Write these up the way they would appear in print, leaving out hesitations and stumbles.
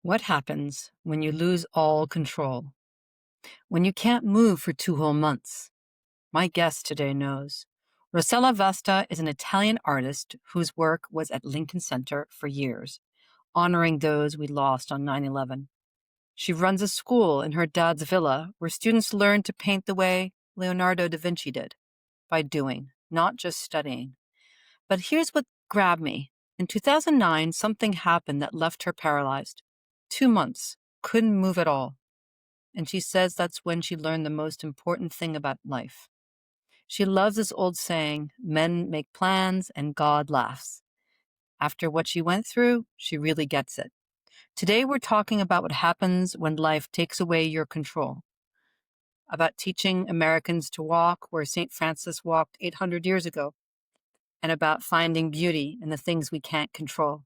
What happens when you lose all control? When you can't move for 2 whole months? My guest today knows. Rossella Vasta is an Italian artist whose work was at Lincoln Center for years, honoring those we lost on 9/11. She runs a school in her dad's villa where students learn to paint the way Leonardo da Vinci did, by doing, not just studying. But here's what grabbed me. In 2009, something happened that left her paralyzed. 2 months, couldn't move at all. And she says that's when she learned the most important thing about life. She loves this old saying, men make plans and God laughs. After what she went through, she really gets it. Today, we're talking about what happens when life takes away your control, about teaching Americans to walk where St. Francis walked 800 years ago, and about finding beauty in the things we can't control.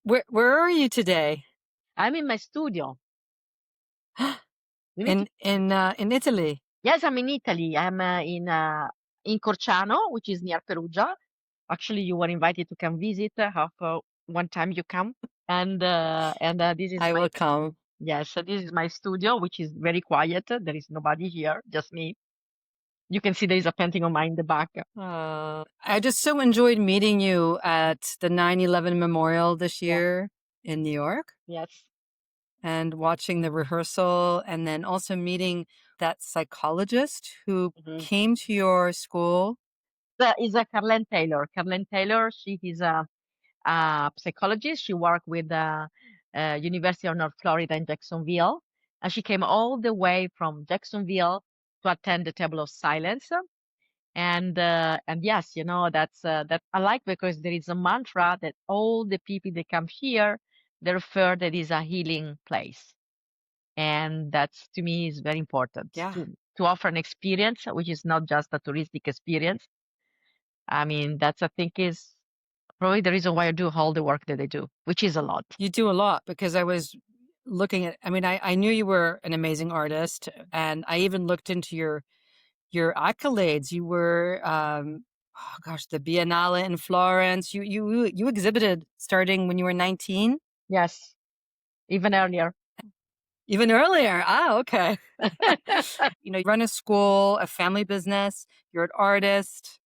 Where are you today? I'm in my studio. You need to- In Italy. Yes, I'm in Italy. I'm in Corciano, which is near Perugia. Actually, you were invited to come visit. One time you come, and this is I my will come. yes. So this is my studio, which is very quiet. There is nobody here, just me. You can see there is a painting of mine in the back. I just so enjoyed meeting you at the 9/11 memorial this Yeah. year in New York Yes. and watching the rehearsal, and then also meeting that psychologist who Mhm. came to your school. Is a Carlene Taylor. Carlene Taylor. She is a psychologist. She worked with the University of North Florida in Jacksonville, and she came all the way from Jacksonville to attend the Table of Silence. And yes, that I like because there is a mantra that all the people that come here they refer that is a healing place, and that's to me is very important Yeah. to offer an experience which is not just a touristic experience. I mean, that's I think is probably the reason why I do all the work that I do, which is a lot. You do a lot because I was looking at, I knew you were an amazing artist, and I even looked into your accolades. You were, oh gosh, the Biennale in Florence. You exhibited starting when you were 19, Yes, even earlier. even earlier. Okay. You run a school, a family business. You're an artist,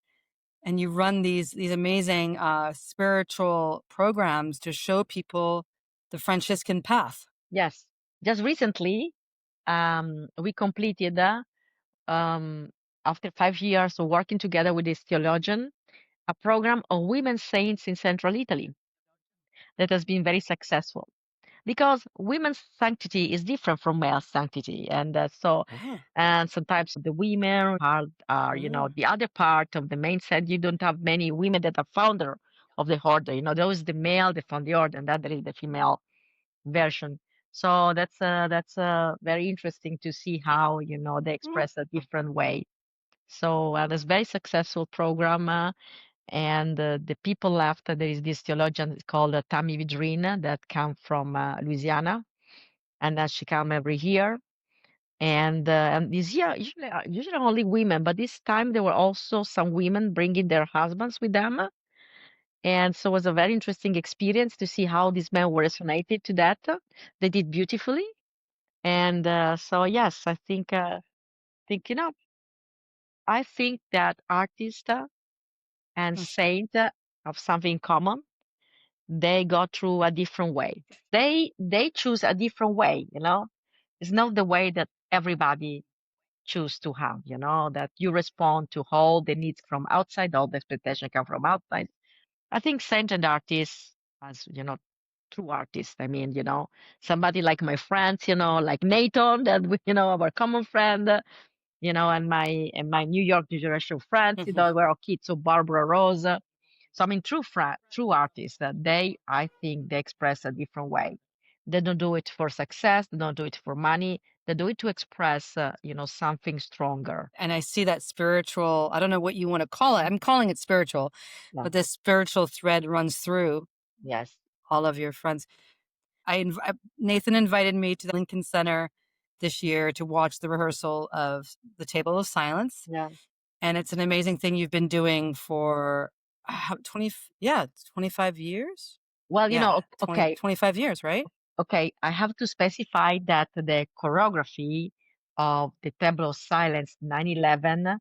and you run these amazing spiritual programs to show people the Franciscan path. Yes. Just recently, we completed, um, after 5 years of working together with this theologian, a program of women saints in central Italy that has been very successful because women's sanctity is different from male sanctity. And sometimes the women are the other part of the main saint. You don't have many women that are founder of the order. Those the male, they found the order, and that there is the female version. So that's very interesting to see how they express a different way. So that's very successful program, and the people left. There is this theologian called Tammy Vidrine that come from Louisiana, and she come every year. And this year usually only women, but this time there were also some women bringing their husbands with them. And so it was a very interesting experience to see how these men were resonated to that. They did beautifully. And so, yes, think, I think that artist and saint have something in common. They go through a different way. They choose a different way, It's not the way that everybody choose to have, that you respond to all the needs from outside, all the expectation come from outside. I think saint and artists, as true artists. I mean, somebody like my friends, like Nathan, that our common friend, and my New York generation friends, we're all kids of Barbara Rose. So I mean, true artists that I think they express a different way. They don't do it for success. They don't do it for money. They do it to express, something stronger. And I see that spiritual, I don't know what you want to call it. I'm calling it spiritual, Yeah. but this spiritual thread runs through Yes. all of your friends. Nathan invited me to the Lincoln Center this year to watch the rehearsal of the Table of Silence, Yeah. and it's an amazing thing you've been doing for 20, yeah, 25 years. Well, Yeah, 20, okay, 25 years, right? okay. I have to specify that the choreography of the Table of Silence 9/11.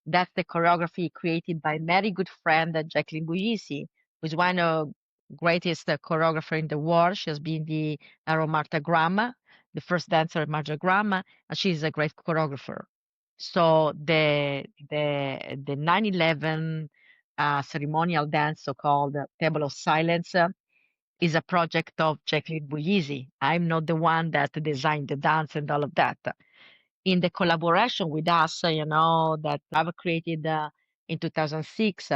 That's the choreography created by very good friend Jacqueline Buisi, who's one of greatest choreographer in the world. She has been the Martha Graham, the first dancer at Martha Graham, and she's a great choreographer. So the 9/11 ceremonial dance, so-called Table of Silence, is a project of Jacqueline Buisi. I'm not the one that designed the dance and all of that in the collaboration with us, that I've created in 2006.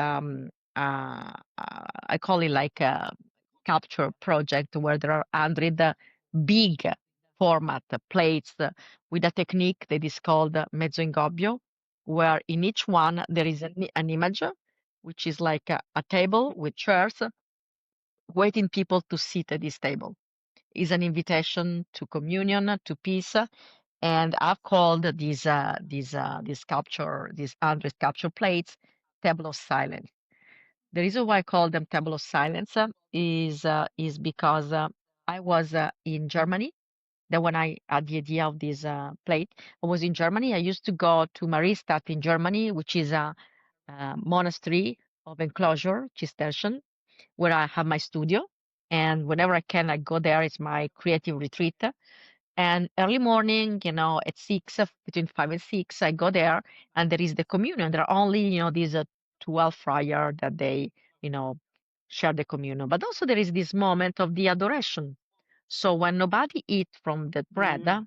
I call it like a capture project where there are 100 big format plates with a technique that is called mezzo ingobbio, where in each one there is an image, which is like a table with chairs, waiting people to sit at this table. Is an invitation to communion, to peace, and I've called these sculpture, these 100 sculpture plates, table of silence. The reason why I call them table of silence is because I was in Germany. Then when I had the idea of this plate, I was in Germany. I used to go to Maristadt in Germany, which is a monastery of enclosure, Cistercian, where I have my studio. And whenever I can, I go there. It's my creative retreat. And early morning, at 6, between 5 and 6, I go there and there is the communion. There are only, these 12 friar that they, you know, share the communion. But also there is this moment of the adoration. So when nobody eat from the bread, Mm.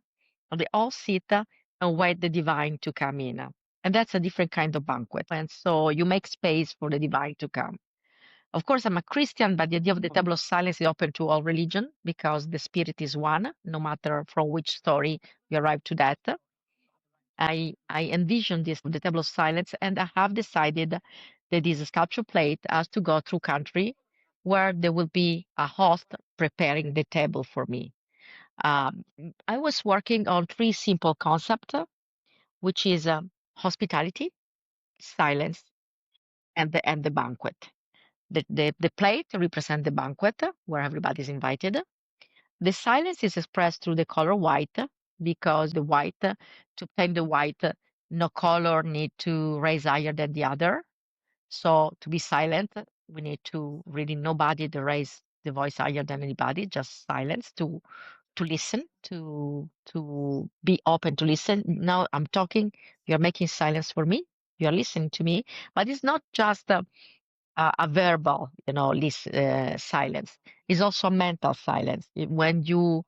they all sit and wait the divine to come in. And that's a different kind of banquet. And so you make space for the divine to come. Of course, I'm a Christian, but the idea of the Mm. table of silence is open to all religion because the spirit is one, no matter from which story we arrive to that. I envision this the table of silence, and I have decided that this sculpture plate has to go through country where there will be a host preparing the table for me. I was working on three simple concepts, which is hospitality, silence, and the banquet. The plate represents the banquet where everybody is invited. The silence is expressed through the color white because the white, to obtain the white, no color need to raise higher than the other. So to be silent, we need to really nobody to raise the voice higher than anybody, just silence to listen, to be open to listen. Now I'm talking, you're making silence for me, you're listening to me, but it's not just a verbal, silence. It's also a mental silence when you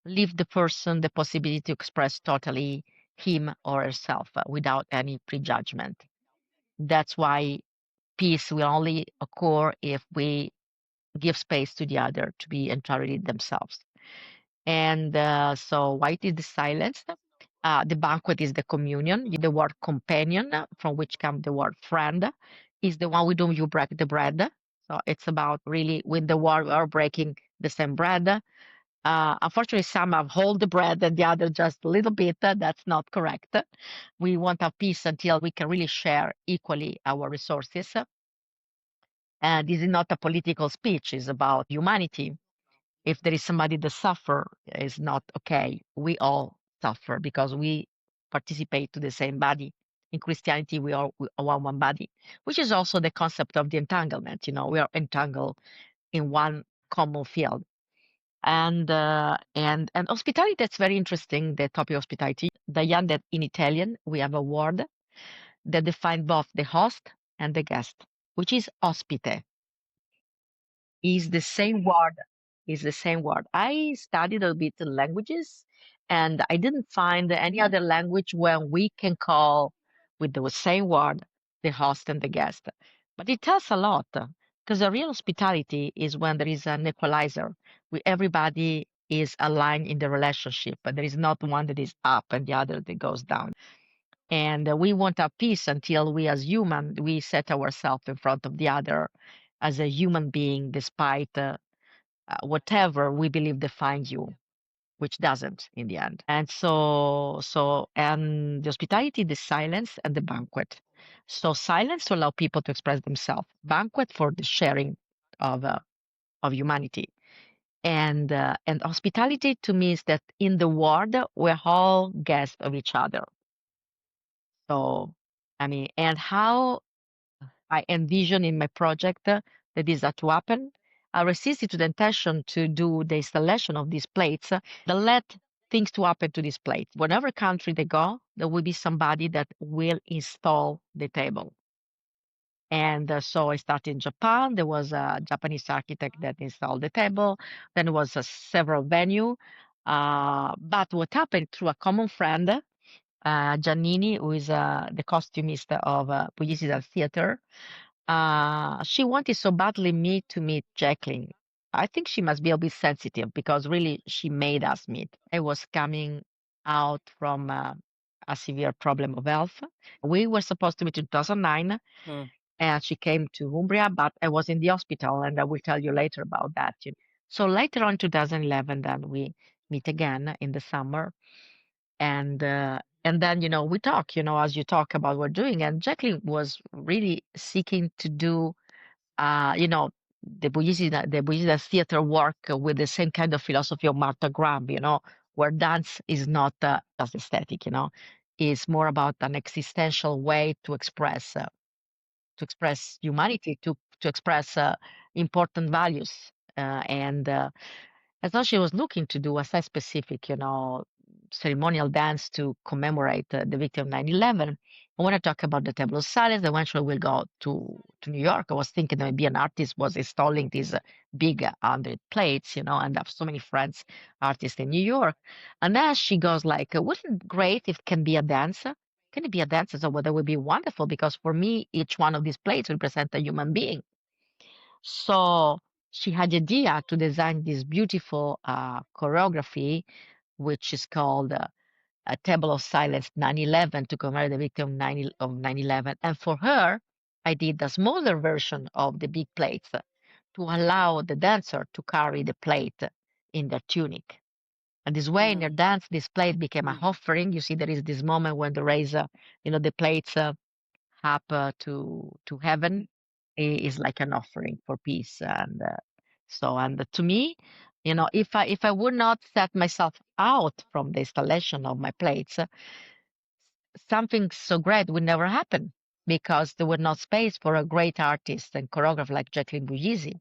leave the person the possibility to express totally him or herself without any prejudgment. That's why peace will only occur if we give space to the other to be entirely themselves. And so white is the silence. The banquet is the communion. The word companion, from which comes the word friend, is the one with whom you break the bread. So it's about really with the word we are breaking the same bread. Unfortunately, some have hold the bread and the other just a little bit. That's not correct. We want a peace until we can really share equally our resources. And this is not a political speech. It's about humanity. If there is somebody that suffer, it's not okay. We all suffer because we participate to the same body. In Christianity, we are one body, which is also the concept of the entanglement. We are entangled in one common field. And hospitality, that's very interesting. The topic of hospitality, Diane, that in Italian we have a word that defines both the host and the guest, which is ospite. Is the same word. Is the same word. I studied a bit languages, and I didn't find any other language where we can call with the same word the host and the guest. But it tells a lot because the real hospitality is when there is an equalizer, where everybody is aligned in the relationship, but there is not one that is up and the other that goes down. And we want a peace until we, as human, we set ourselves in front of the other as a human being, despite whatever we believe defines you. which doesn't in the end. And and the hospitality, the silence, and the banquet. So silence to allow people to express themselves, banquet for the sharing of humanity, and hospitality to me is that in the world we're all guests of each other. So, I mean, and how I envision in my project that is to happen. I resisted to the intention to do the installation of these plates, that let things to happen to these plates. Whatever country they go, there will be somebody that will install the table. And so I started in Japan. There was a Japanese architect that installed the table. Then there was a several venue. But what happened through a common friend, Giannini, who is the costumist of Pugliese Theater, she wanted so badly me to meet Jacqueline. I think she must be a bit sensitive because really she made us meet. I was coming out from a severe problem of health. We were supposed to meet in 2009, Mm. and she came to Umbria, but I was in the hospital, and I will tell you later about that. So later on, 2011, then we meet again in the summer, and then we talk, as you talk about what we're doing, and Jacqueline was really seeking to do the Pugliese theater work with the same kind of philosophy of Martha Graham, where dance is not just aesthetic, is more about an existential way to express humanity, to express important values. And I thought she was looking to do a site specific, ceremonial dance to commemorate the victim of 9/11. I want to talk about the Table of Silence. Eventually, we'll go to New York. I was thinking that maybe an artist was installing these big 100 plates, and I have so many friends, artists in New York. And then she goes like, wouldn't it great if it can be a dance? Can it be a dance? So well, that would be wonderful because for me, each one of these plates represent a human being. So she had the idea to design this beautiful choreography, which is called a Table of Silence 9/11 to commemorate the victim of 9/11. And for her, I did a smaller version of the big plates to allow the dancer to carry the plate in their tunic. And this way, in their Mm. dance, this plate became an Mm. offering. You see, there is this moment when they raise, the plates up to heaven is like an offering for peace. And to me, if I would not set myself out from the installation of my plates, something so great would never happen because there was not space for a great artist and choreographer like Jacqueline Puglisi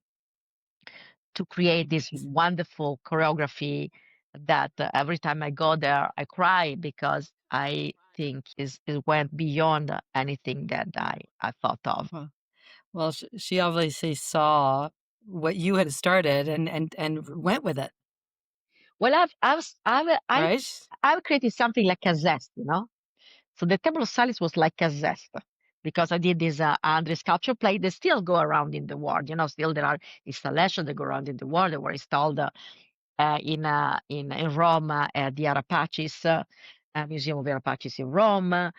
to create this wonderful choreography that every time I go there, I cry because I think it went beyond anything that I thought of. Well, well, she obviously saw what you had started and went with it, Well, right? I've created something like a zest. So the Temple of Silence was like a zest because I did this Andre sculpture plate. They still go around in the world. Still there are installations that go around in the world that were installed in Rome at the Arapacis Museum of Arapacis in Rome.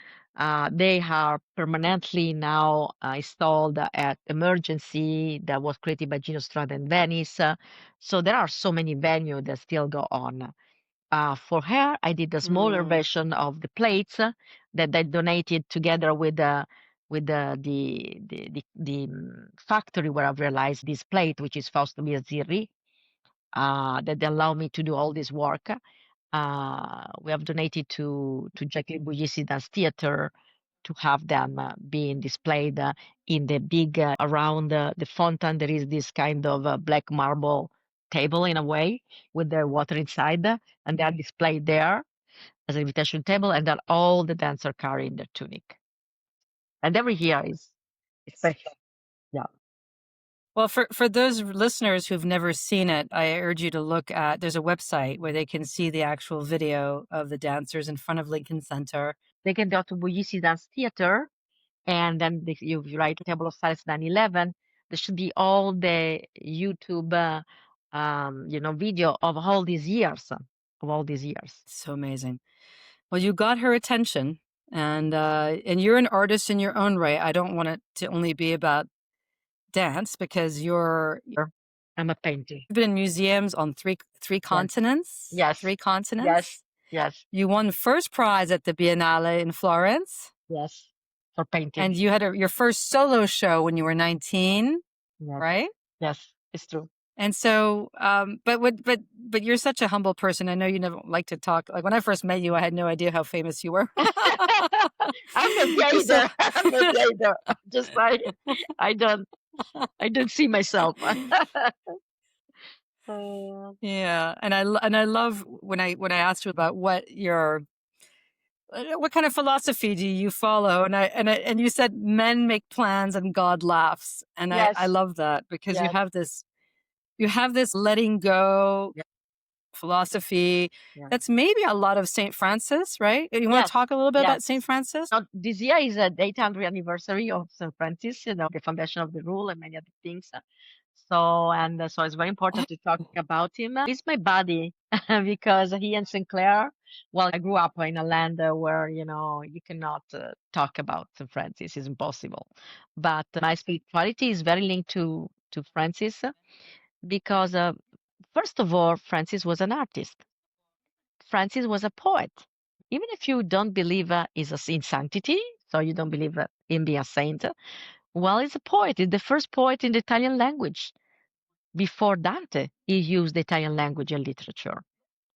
They are permanently now installed at Emergency that was created by Gino Strada in Venice. So there are so many venues that still go on. For her, I did a smaller Mm. version of the plates that I donated together with the factory where I've realized this plate, which is Fausto Biazzirri, that allow me to do all this work. We have donated to Jacqueline Puglisi Dance Theater to have them being displayed in the big around the fountain. There is this kind of black marble table in a way with the water inside, and they are displayed there as an invitation table, and then all the dancers carrying their tunic. And every year is special. Yeah. Well, for those listeners who've never seen it, I urge you to look at. There's a website where they can see the actual video of the dancers in front of Lincoln Center. They can go to Puglisi Dance Theater, and then you write Table of Silence 9/11. There should be all the YouTube, video of all these years, of all these years. So amazing. Well, you got her attention, and you're an artist in your own right. I don't want it to only be about dance because you're I'm a painter. You've been in museums on three Yes. continents. Yes. Three Yes. continents. Yes. You won first prize at the Biennale in Florence, Yes. For painting. and you had your first solo show when you were 19, Yes. right? Yes. It's true. And so, but you're such a humble person. I know you never like to talk. Like when I first met you, I had no idea how famous you were. I'm a So, gator. I'm a gator. Just like I don't I don't see myself. Uh, yeah, and I love when I asked you about what kind of philosophy do you follow, and you said men make plans and God laughs, and I yes. love that because Yes. you have this letting go Yes. philosophy Yes. that's maybe a lot of Saint Francis, right? You want to Yes. talk a little bit Yes. about Saint Francis? Now, this year is the 800th anniversary of St. Francis, the foundation of the rule and many other things. So it's very important to talk about him. He's my buddy because he and Sinclair, well, I grew up in a land where, you cannot talk about St. Francis. It's impossible. But my spirituality is very linked to Francis because, first of all, Francis was an artist. Francis was a poet. Even if you don't believe in sanctity, so you don't believe in being a saint, well, he's a poet. He's the first poet in the Italian language. Before Dante, he used the Italian language and literature.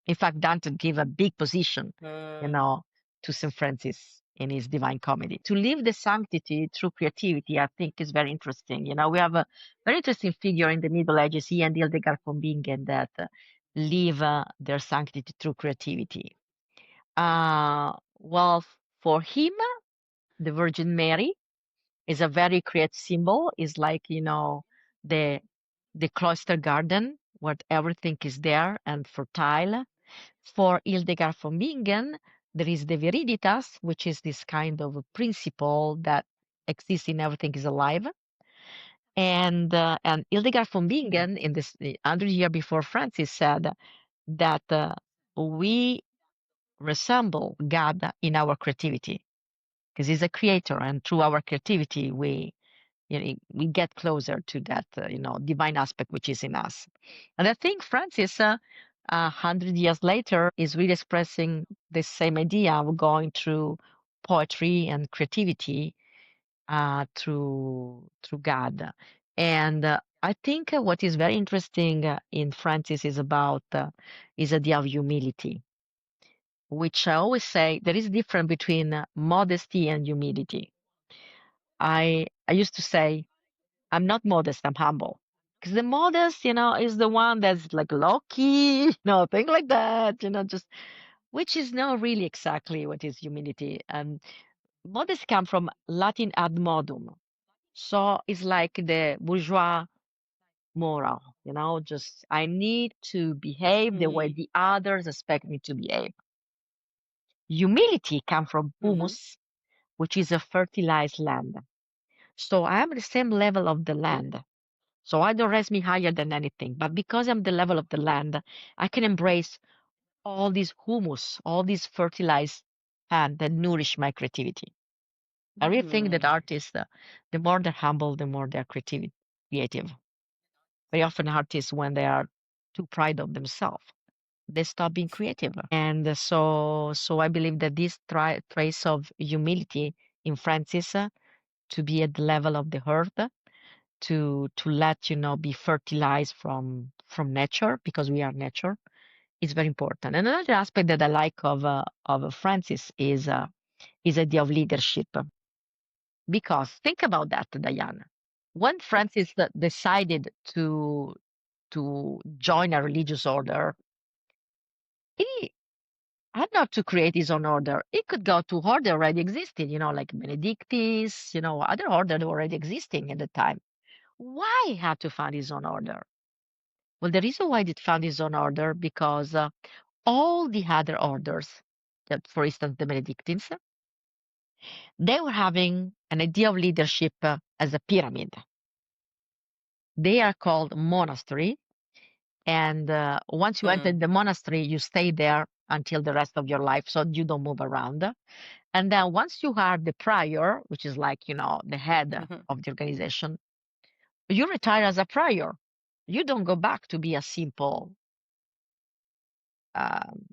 In fact, Dante gave a big position, you Mm. know, to St. Francis in his Divine Comedy. To live the sanctity through creativity, I think is very interesting. We have a very interesting figure in the Middle Ages, he and Hildegard von Bingen, that live their sanctity through creativity. Well, for him, the Virgin Mary is a very creative symbol. Is like, the the cloister garden where everything is there and fertile. For Hildegard von Bingen, there is the Viriditas, which is this kind of a principle that exists in everything is alive. And Hildegard von Bingen, in this 100 year before Francis, said that we resemble God in our creativity because He's a creator, and through our creativity, we get closer to that divine aspect which is in us. And I think Francis, 100 years later, is really expressing the same idea of going through poetry and creativity through God. And I think what is very interesting in Francis is a idea of humility, which I always say there is a difference between modesty and humility. I used to say I'm not modest, I'm humble. Because the modest, is the one that's like lucky, thing like that, just which is not really exactly what is humility. And modest come from Latin ad modum. So it's like the bourgeois moral, just I need to behave the way Mm. the others expect me to behave. Humility come from Hmm. humus, which is a fertilized land. So I am the same level of the land. So I don't raise me higher than anything. But because I'm the level of the land, I can embrace all this humus, all these fertilized hand that nourish my creativity. I really think that Mm. artists, the more they're humble, the more they're creative. Very often artists, when they are too proud of themselves, they stop being creative. And so I believe that this trace of humility in Francis, to be at the level of the earth, to let be fertilized from nature, because we are nature, is very important. And another aspect that I like of Francis is idea of leadership, because think about that, Diana. When Francis decided to join a religious order, he had not to create his own order. He could go to order already existed, like Benedictines, other order already existing at the time. Why he had to find his own order? Well, the reason why it found his own order, because all the other orders, that, for instance, the Benedictines, they were having an idea of leadership as a pyramid. They are called monastery, and once you enter Mm. the monastery, you stay there until the rest of your life, so you don't move around. And then once you are the prior, which is like the head Mhm. of the organization, you retire as a prior. you don't go back to be a simple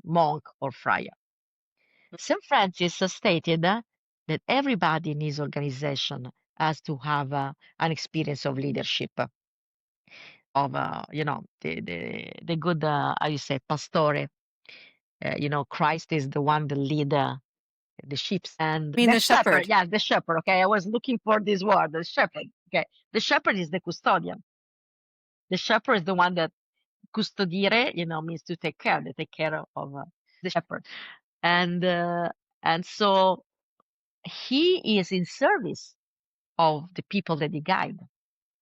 monk or friar. St. Francis stated that everybody in his organization has to have an experience of leadership, of the good how you say pastore. Christ is the one that lead the sheep, and I mean, the the shepherd. shepherd. Yes, the shepherd. Okay, I was looking for this word, the shepherd. Okay, the shepherd is the custodian. The shepherd is the one that custodire, means to take care. They take care of the shepherd, and uh, and so he is in service of the people that he guide.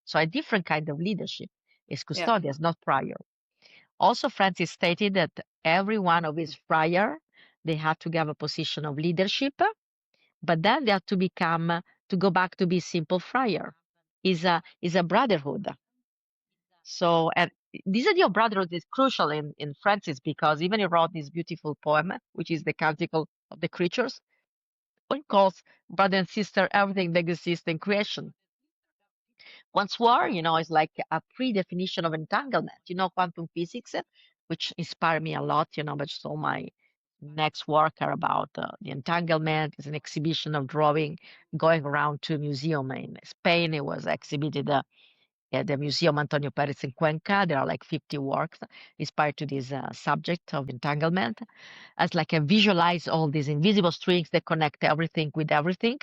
So a different kind of leadership is Yeah. custodians, not prior. Also, Francis stated that every one of his friar, they have to have a position of leadership, but then they have to go back to be simple friar. Is a brotherhood. So, and this idea of brotherhood is crucial in Francis because even he wrote this beautiful poem, which is the Canticle of the Creatures, which calls brother and sister everything that exists in creation. Once war, is like a pre-definition of entanglement. Quantum physics, which inspired me a lot, but so my next work are about the entanglement. Is an exhibition of drawing going around to a museum in Spain. It was exhibited at the Museum Antonio Perez in Cuenca. There are like 50 works inspired to this subject of entanglement. As like I visualize all these invisible strings that connect everything with everything.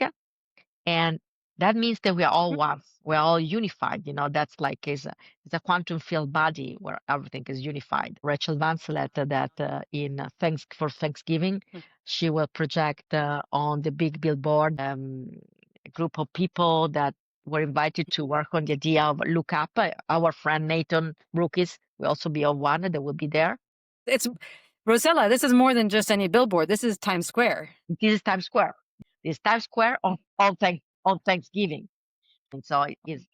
And that means that we are all one. We're all unified. That's like is a quantum field body where everything is unified. Rachel Vance said that in thanks for Thanksgiving, she will project on the big billboard a group of people that were invited to work on the idea of look up. Our friend Nathan Brookis will also be on one that will be there. It's Rossella, this is more than just any billboard. This is Times Square. This is Times Square. This is Times Square on Thanksgiving. And so it is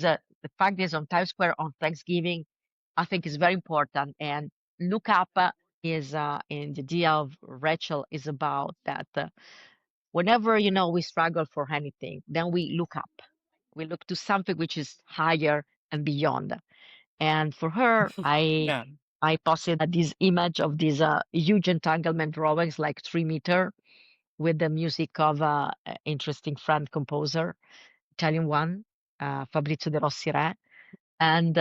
the fact is on Times Square on Thanksgiving, I think is very important. And look up is in the idea of Rachel is about that whenever we struggle for anything, then we look up. We look to something which is higher and beyond. And for her, I Yeah. I posted this image of these huge entanglement drawings, like 3 meter, with the music of a interesting friend composer, Italian one, Fabrizio De Rossi Re. And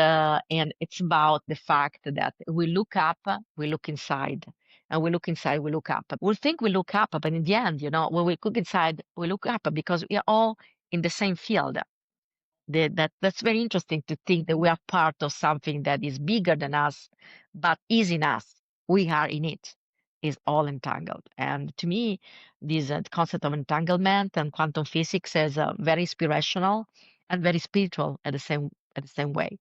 it's about the fact that we look up, we look inside, and we look inside, we look up. We think we look up, but in the end, when we look inside, we look up because we are all in the same field. That's very interesting to think that we are part of something that is bigger than us, but is in us. We are in it. Is all entangled. And to me, this concept of entanglement and quantum physics is very inspirational and very spiritual at the same way.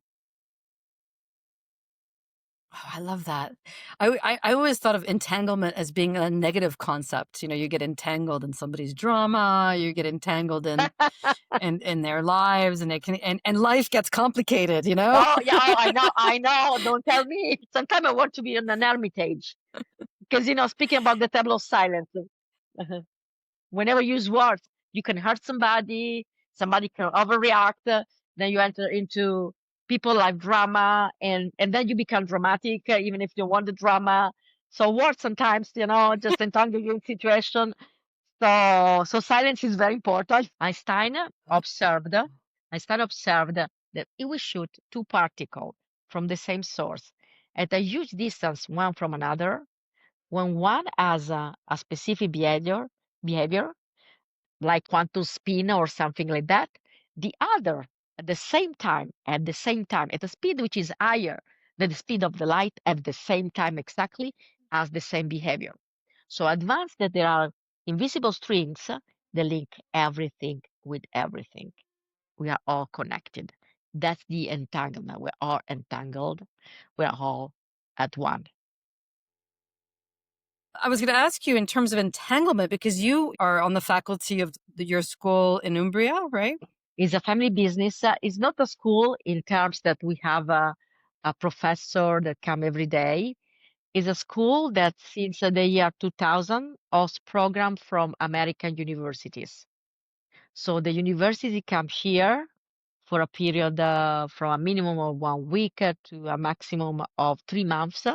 Oh, I love that. I always thought of entanglement as being a negative concept. You get entangled in somebody's drama, you get entangled in their lives, and and life gets complicated, Oh yeah, oh, I know. Don't tell me. Sometimes I want to be in an hermitage because speaking about the table of silence. Whenever you use words, you can hurt somebody can overreact, then you enter into people like drama, and then you become dramatic, even if you want the drama. So words sometimes, just entangle you in situation. So silence is very important. Einstein observed that if we shoot two particles from the same source at a huge distance one from another, when one has a specific behavior like quantum spin or something like that, the other at the same time, at a speed which is higher than the speed of the light at the same time exactly, has the same behavior. So advanced that there are invisible strings that link everything with everything. We are all connected. That's the entanglement. We're all entangled. We're all at one. I was going to ask you in terms of entanglement because you are on the faculty of your school in Umbria, right? It's a family business. It's not a school in terms that we have a professor that come every day. It's a school that since the year 2000 hosts program from American universities. So the university come here for a period from a minimum of 1 week to a maximum of 3 months.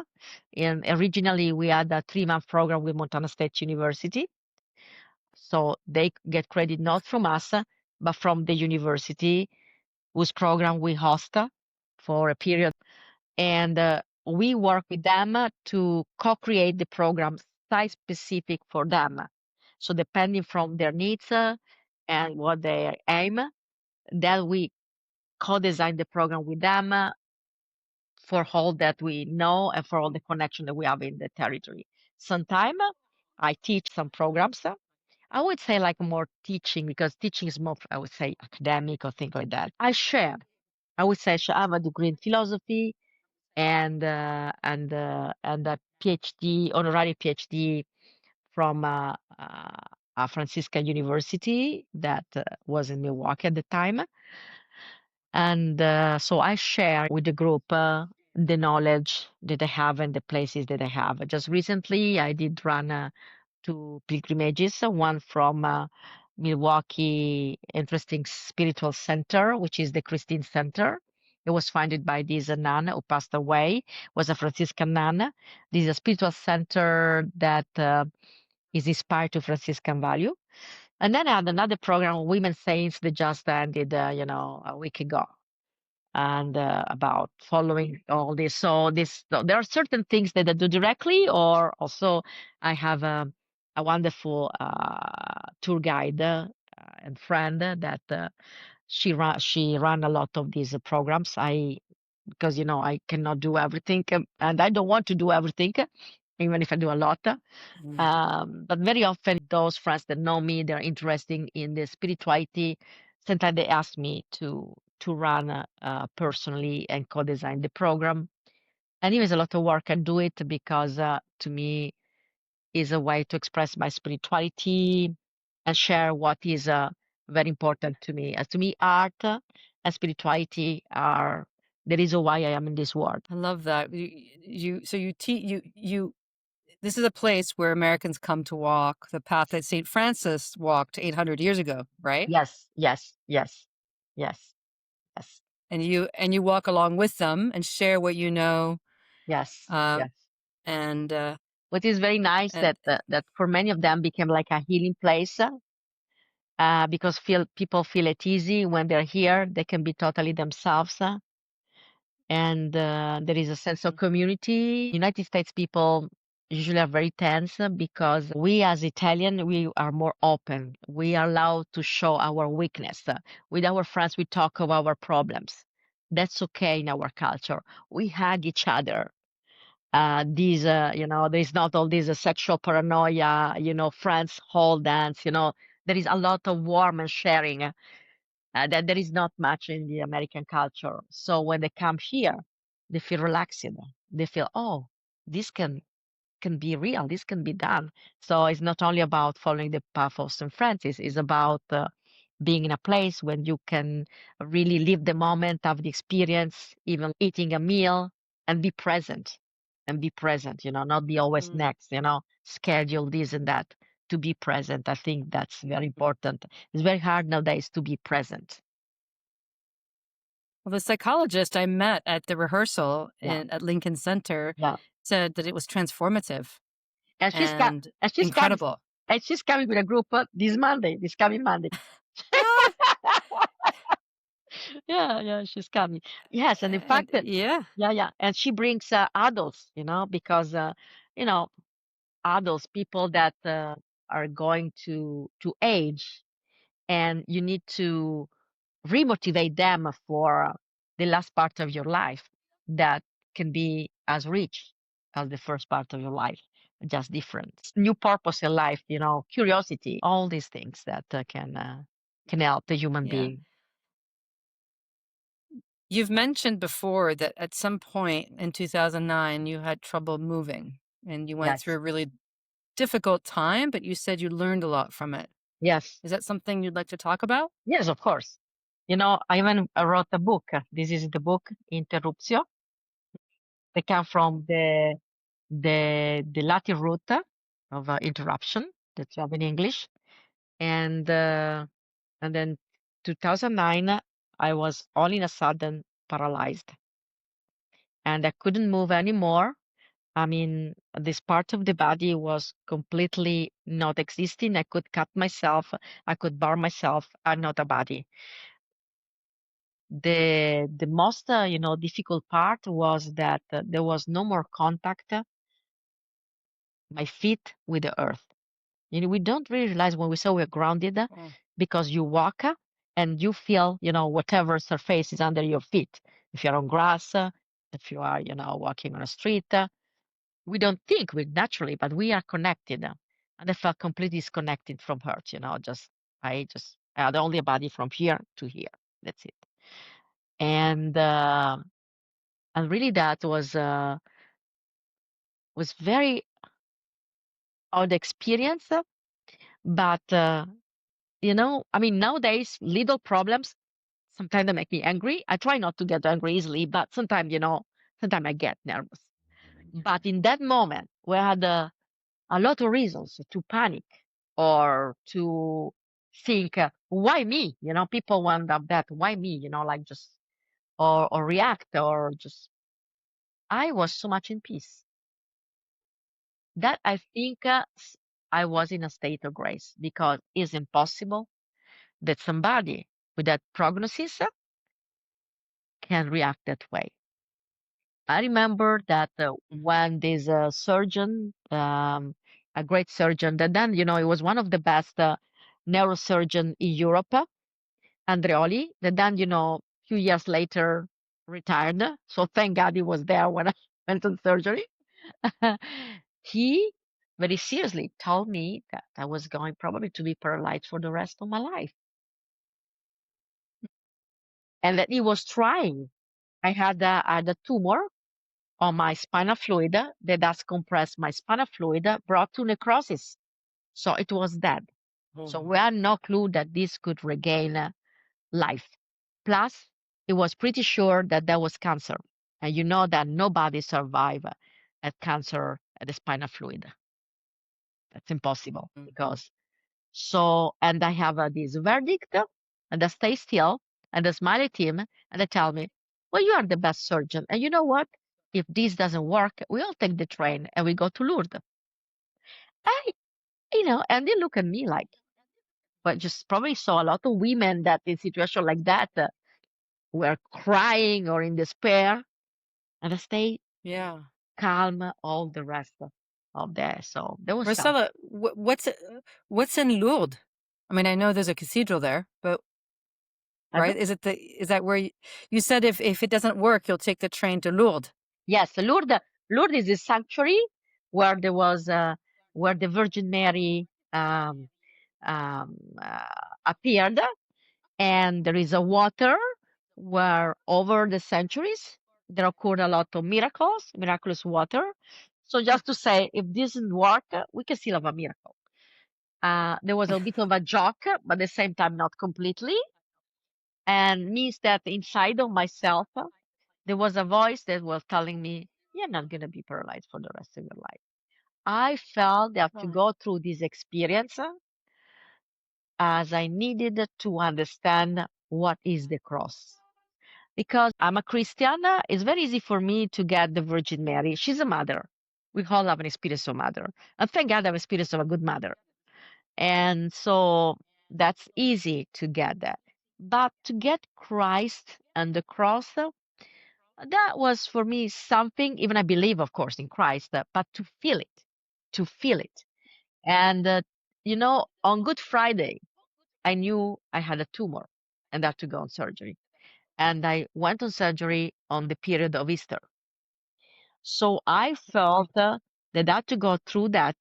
And originally, we had a 3-month program with Montana State University. So they get credit not from us, but from the university whose program we host for a period. And we work with them to co-create the program site specific for them. So depending from their needs and what they aim, then we co-design the program with them for all that we know and for all the connection that we have in the territory. Sometime I teach some programs. I would say like more teaching because teaching is more, I would say, academic or things like that. I share. I would say I have a degree in philosophy and a PhD, honorary PhD from a Franciscan university that was in Milwaukee at the time. And so I share with the group the knowledge that I have and the places that I have. Just recently, I did run 2 pilgrimages, one from Milwaukee Interesting Spiritual Center, which is the Christine Center. It was founded by this nun who passed away, was a Franciscan nun. This is a spiritual center that is inspired to Franciscan value. And then I had another program, Women Saints, that just ended, a week ago and about following all this. So there are certain things that I do directly, or also I have a wonderful tour guide and friend that she ran a lot of these programs. Because I cannot do everything, and I don't want to do everything, even if I do a lot. Mm. But very often those friends that know me, they're interested in the spirituality. Sometimes they ask me to run personally and co-design the program. And it was a lot of work. I do it because to me is a way to express my spirituality and share what is very important to me. To me, art and spirituality are the reason why I am in this world. I love that. So you teach you. This is a place where Americans come to walk the path that Saint Francis walked 800 years ago, right? Yes, yes, yes, yes, yes, And you walk along with them and share what you know. yes, Uh, yes. and What is very nice and that for many of them became like a healing place because people feel at easy when they're here. They can be totally themselves, and there is a sense of community. United States people usually are very tense because we as Italian we are more open. We are allowed to show our weakness. With our friends, we talk about our problems. That's okay in our culture. We hug each other there is not all this sexual paranoia, friends hold hands, there is a lot of warm and sharing that there is not much in the American culture. So when they come here, they feel relaxed. They feel, oh, this can be real. This can be done. So it's not only about following the path of St. Francis. It's about being in a place when you can really live the moment, have the experience, even eating a meal, and be present. And be present. Not be always Mm. next. Schedule this and that. To be present. I think that's very important. It's very hard nowadays to be present. Well, the psychologist I met at the rehearsal Yeah, at Lincoln Center yeah. said that it was transformative And she's got and and she's coming incredible. and she's coming with a group this coming Monday. Ah, Yeah, yeah, she's coming. Yes, and in fact, and yeah. yeah, yeah, and she brings adults, because you know, adults, people that are going to age, and you need to remotivate them for the last part of your life that can be as rich as the first part of your life, just different. New purpose in life, curiosity, all these things that can help the human Yeah. being. You've mentioned before that at some point in 2009, you had trouble moving and you went through Yes, a really difficult time, but you said you learned a lot from it. yes, Is that something you'd like to talk about? yes, of course. I even wrote a book. This is the book Interruptio. They come from the Latin root of interruption that you have in English, and then 2009. I was all in a sudden paralyzed and I couldn't move anymore. I mean, this part of the body was completely not existing. I could cut myself, I could burn myself, I'm not a body. The most difficult part was that there was no more contact, my feet with the earth. We don't really realize when we say we're grounded Oh. because you walk and you feel, whatever surface is under your feet. If you're on grass, if you are, walking on a street, we don't think we naturally, but we are connected. And I felt completely disconnected from Earth, I had only a body from here to here. That's it. And really that was very odd experience. But I mean, nowadays little problems sometimes they make me angry. I try not to get angry easily, but sometimes, sometimes I get nervous. But in that moment, we had a lot of reasons to panic or to think, why me? People wonder that, why me? Like just, or react or just, I was so much in peace that I think I was in a state of grace because it's impossible that somebody with that prognosis can react that way. I remember that when this surgeon, a great surgeon, that then, he was one of the best neurosurgeon in Europe, Andreoli, that then, few years later retired. So thank God he was there when I went on surgery. He very seriously told me that I was going probably to be paralyzed for the rest of my life and that he was trying. I had a tumor on my spinal fluid that has compressed my spinal fluid, brought to necrosis. So it was dead. So we had no clue that this could regain life. Plus, it was pretty sure that there was cancer. And you know that nobody survived at cancer at the spinal fluid. That's impossible because so, and I have this verdict and I stay still and they smile at him and they tell me, well, you are the best surgeon. And you know what? If this doesn't work, we all take the train and we go to Lourdes. I, and they look at me like, but just probably saw a lot of women that in situation like that were crying or in despair and I stay Yeah. calm all the rest of that. So there was something. Rossella, what's in Lourdes? I mean, I know there's a cathedral there, but Pardon? right? Is that where you said if it doesn't work, you'll take the train to Lourdes? Yes, Lourdes is a sanctuary where there was where the Virgin Mary um, uh, appeared, and there is a water where over the centuries there occurred a lot of miracles, miraculous water. So just to say, if this didn't work, we can still have a miracle. There was a bit of a joke, but at the same time not completely, and means that inside of myself there was a voice that was telling me, "You're not gonna be paralyzed for the rest of your life." I felt that to go through this experience as I needed to understand what is the cross. Because I'm a Christian, it's very easy for me to get the Virgin Mary. She's a mother. We all have an experience of mother. And thank God I have experience of a good mother. And so that's easy to get that. But to get Christ and the cross, that was for me something, even I believe, of course, in Christ, but to feel it. And, on Good Friday, I knew I had a tumor and had to go on surgery. And I went on surgery on the period of Easter. So I felt that I had to go through that.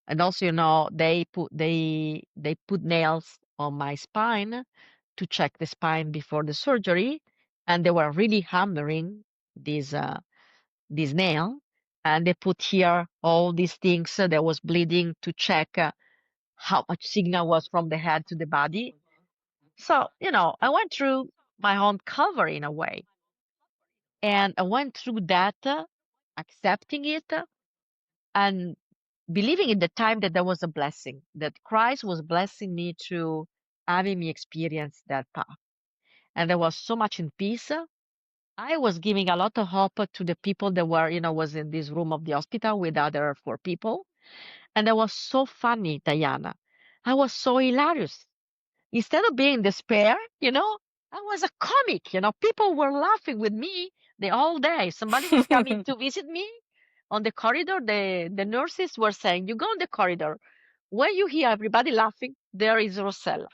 And also, they put nails on my spine to check the spine before the surgery, and they were really hammering this this nail, and they put here all these things that was bleeding to check how much signal was from the head to the body. So, I went through my own cover in a way. And I went through that, accepting it and believing in the time that there was a blessing, that Christ was blessing me through having me experience that path. and there was so much in peace. I was giving a lot of hope to the people that were, was in this room of the hospital with other four people. And that was so funny, Diana. I was so hilarious. Instead of being in despair, I was a comic, people were laughing with me the whole day. Somebody was coming to visit me on the corridor. The nurses were saying, you go on the corridor. When you hear everybody laughing, there is Rossella.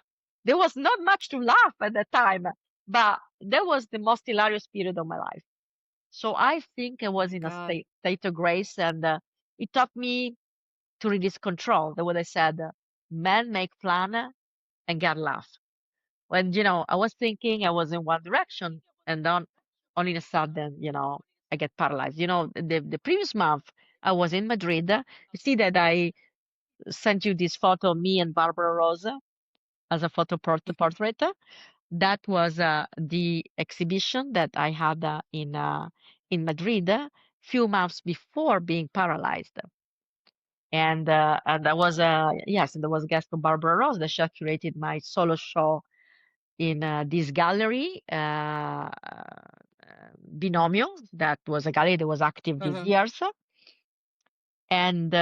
There was not much to laugh at that time, but that was the most hilarious period of my life. So I think I Oh was my in a God. state of grace, and it taught me to release control. That what I said, men make plan and God laugh. When, I was thinking I was in one direction, and then all in a sudden, I get paralyzed. The previous month I was in Madrid. You see that I sent you this photo of me and Barbara Rosa as a photo Mhm. portrait. That was the exhibition that I had in Madrid few months before being paralyzed. And that was yes, and there was a guest from Barbara Ross that she curated my solo show in this gallery, Binomio. That was a gallery that was active these Mhm. years, and